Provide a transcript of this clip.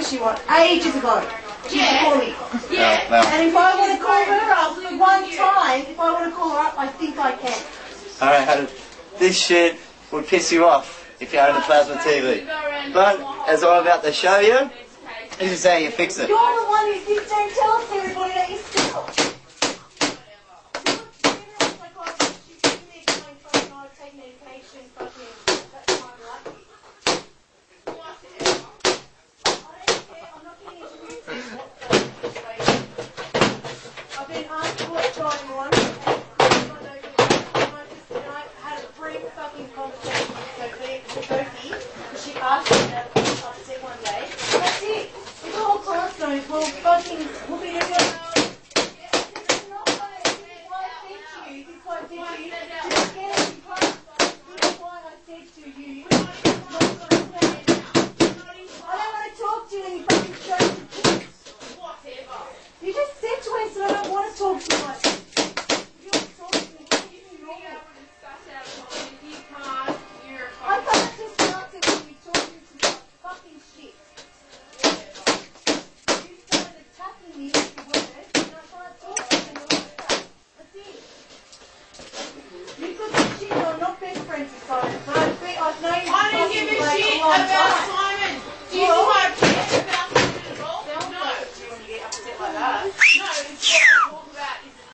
she was, ages ago. She used to call me. Yeah. No. And if I want to call her up for one time, if I want to call her up, I think I can. Alright, this shit would piss you off if you owned a plasma TV. But, as I'm about to show you, this is how you fix it. You're the one who keeps saying, tell us everybody that you still. I've been asked what's going on, and I had a brief fucking conversation with Sophie, because she asked me to upset one day. That's it. It's all cornerstones. We'll fucking whoop it everywhere. It's not like this is why I said to you. This is why I said to you. Just get it in class. This is why I said to you. I don't want to talk to you and you fucking show the kids. Whatever. You just said to us that I don't want to talk to you. You don't talk to me. I can't just start to be talking to you fucking shit. You started attacking me with your words, and I can't talk to you anymore. That's it. You could be shit, you're not best friends with Simon, but I've known you. I didn't give a shit about Simon. Do you know